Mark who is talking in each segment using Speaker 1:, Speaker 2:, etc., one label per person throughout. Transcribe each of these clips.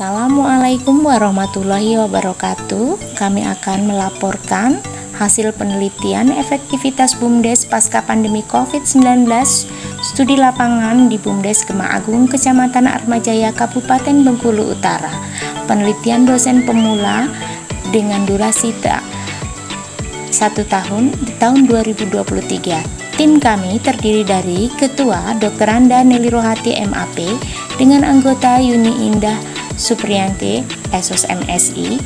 Speaker 1: Assalamualaikum warahmatullahi wabarakatuh. Kami akan melaporkan hasil penelitian efektivitas BUMDes pasca pandemi COVID-19 studi lapangan di BUMDes Gema Agung, Kecamatan Atmajaya, Kabupaten Bengkulu Utara. Penelitian dosen pemula dengan durasi 1 tahun di tahun 2023. Tim kami terdiri dari Ketua Dr. Anda Nelly Rohati MAP dengan anggota Yuni Indah Supriyanti Esos MSI,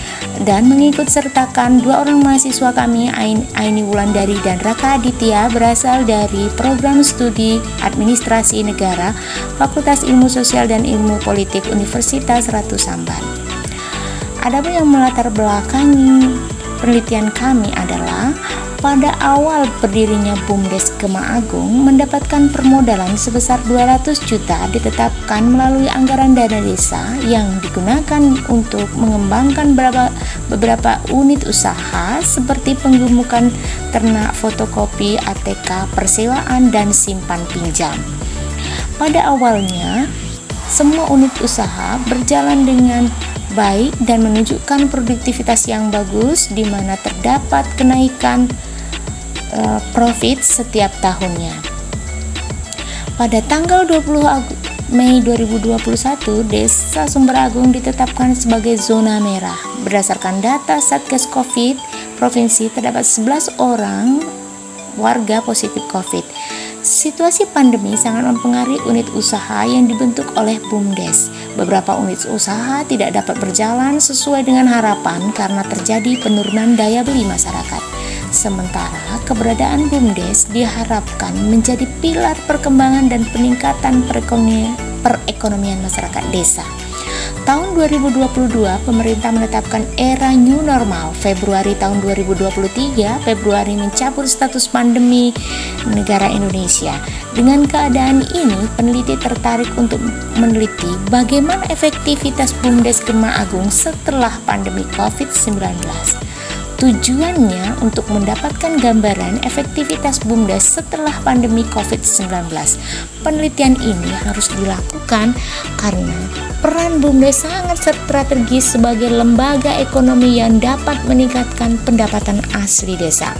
Speaker 1: dan mengikut sertakan 2 orang mahasiswa kami, Aini Wulandari dan Raka Aditya, berasal dari program studi Administrasi Negara Fakultas Ilmu Sosial dan Ilmu Politik Universitas Ratu Samban. Adapun yang melatar belakangi penelitian kami adalah pada awal berdirinya BUMDes Gema Agung mendapatkan permodalan sebesar 200 juta ditetapkan melalui anggaran dana desa yang digunakan untuk mengembangkan beberapa unit usaha seperti penggemukan ternak, fotokopi, ATK, persewaan, dan simpan pinjam. Pada awalnya, semua unit usaha berjalan dengan baik dan menunjukkan produktivitas yang bagus, di mana terdapat kenaikan profit setiap tahunnya. Pada tanggal 20 Mei 2021, Desa Sumber Agung ditetapkan sebagai zona merah. Berdasarkan data Satgas Covid Provinsi, terdapat 11 orang warga positif Covid. Situasi pandemi sangat mempengaruhi unit usaha yang dibentuk oleh BUMDes. Beberapa unit usaha tidak dapat berjalan sesuai dengan harapan karena terjadi penurunan daya beli masyarakat. Sementara keberadaan BUMDes diharapkan menjadi pilar perkembangan dan peningkatan perekonomian masyarakat desa. Tahun 2022, pemerintah menetapkan era new normal. Februari tahun 2023, Februari mencabut status pandemi negara Indonesia. Dengan keadaan ini, peneliti tertarik untuk meneliti bagaimana efektivitas BUMDes Gema Agung setelah pandemi COVID-19. Tujuannya untuk mendapatkan gambaran efektivitas BUMDes setelah pandemi COVID-19. Penelitian ini harus dilakukan karena peran BUMDes sangat strategis sebagai lembaga ekonomi yang dapat meningkatkan pendapatan asli desa.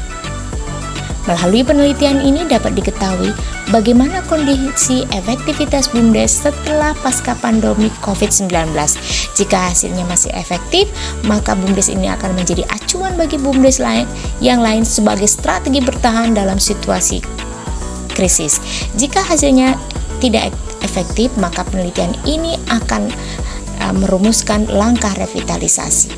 Speaker 1: Melalui penelitian ini dapat diketahui bagaimana kondisi efektivitas BUMDes setelah pasca pandemi COVID-19. Jika hasilnya masih efektif, maka BUMDes ini akan menjadi acuan bagi BUMDes yang lain sebagai strategi bertahan dalam situasi krisis. Jika hasilnya tidak efektif, maka penelitian ini akan merumuskan langkah revitalisasi.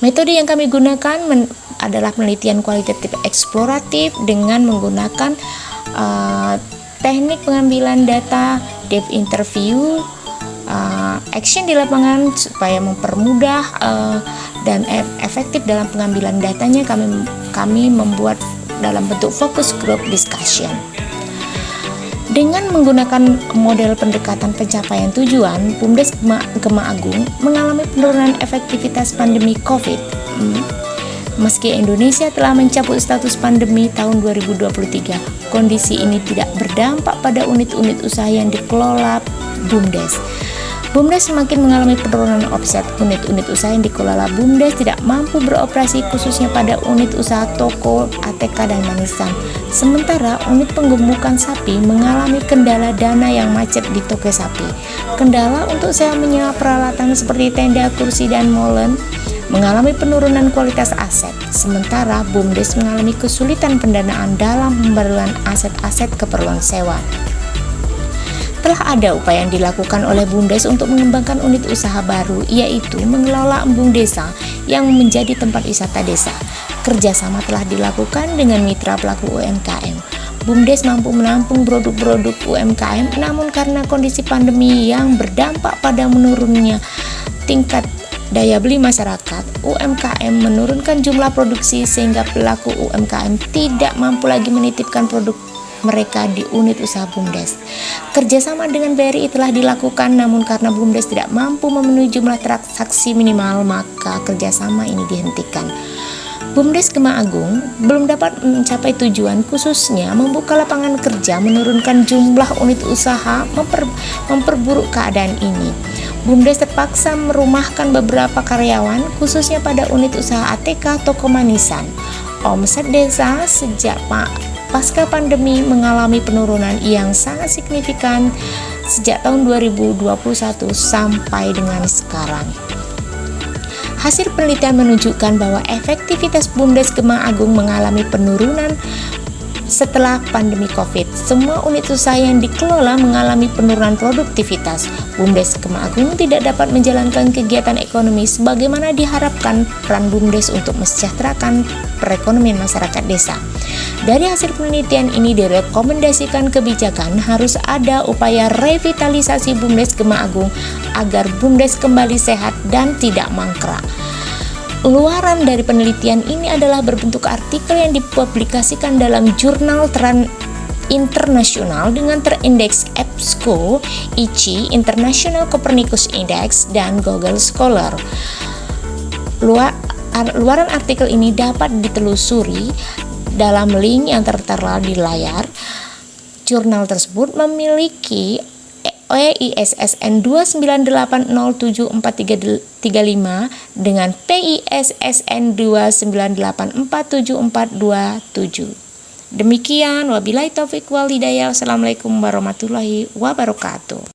Speaker 1: Metode yang kami gunakan adalah penelitian kualitatif eksploratif dengan menggunakan teknik pengambilan data, deep interview, action di lapangan supaya mempermudah dan efektif dalam pengambilan datanya. Kami membuat dalam bentuk focus group discussion. Dengan menggunakan model pendekatan pencapaian tujuan, BUMDes Gema Agung mengalami penurunan efektivitas pandemi COVID. Meski Indonesia telah mencabut status pandemi tahun 2023, kondisi ini tidak berdampak pada unit-unit usaha yang dikelola BUMDes. BUMDes semakin mengalami penurunan omset. Unit-unit usaha yang dikelola BUMDes tidak mampu beroperasi, khususnya pada unit usaha toko, ATK, dan manisan. Sementara unit penggemukan sapi mengalami kendala dana yang macet di toko sapi. Kendala untuk sewa menyewa peralatan seperti tenda, kursi, dan molen mengalami penurunan kualitas aset. Sementara BUMDes mengalami kesulitan pendanaan dalam pembaruan aset-aset keperluan sewa. Telah ada upaya yang dilakukan oleh BUMDes untuk mengembangkan unit usaha baru, yaitu mengelola embung desa yang menjadi tempat wisata desa. Kerjasama telah dilakukan dengan mitra pelaku UMKM. BUMDes mampu menampung produk-produk UMKM, namun karena kondisi pandemi yang berdampak pada menurunnya tingkat daya beli masyarakat, UMKM menurunkan jumlah produksi sehingga pelaku UMKM tidak mampu lagi menitipkan produk mereka di unit usaha BUMDes. Kerjasama dengan BRI telah dilakukan, namun karena BUMDes tidak mampu memenuhi jumlah transaksi minimal, maka kerjasama ini dihentikan. BUMDes Gema Agung belum dapat mencapai tujuan, khususnya membuka lapangan kerja, menurunkan jumlah unit usaha, memperburuk keadaan ini. BUMDes terpaksa merumahkan beberapa karyawan, khususnya pada unit usaha ATK Toko Manisan. Omset desa sejak pasca pandemi mengalami penurunan yang sangat signifikan sejak tahun 2021 sampai dengan sekarang. Hasil penelitian menunjukkan bahwa efektivitas BUMDes Kemang Agung mengalami penurunan setelah pandemi COVID. Semua unit usaha yang dikelola mengalami penurunan produktivitas. BUMDes Kemang Agung tidak dapat menjalankan kegiatan ekonomi sebagaimana diharapkan peran BUMDes untuk mesejahterakan perekonomian masyarakat desa. Dari hasil penelitian ini direkomendasikan kebijakan harus ada upaya revitalisasi BUMDes Kemang Agung agar BUMDes kembali sehat dan tidak mangkrak. Luaran dari penelitian ini adalah berbentuk artikel yang dipublikasikan dalam jurnal internasional dengan terindeks EBSCO, ICI, International Copernicus Index, dan Google Scholar. Luaran artikel ini dapat ditelusuri dalam link yang tertera di layar. Jurnal tersebut memiliki ISSN 298074335 dengan PISSN 298474427. Demikian, wabillahi taufiq wal hidayah. Wassalamualaikum warahmatullahi wabarakatuh.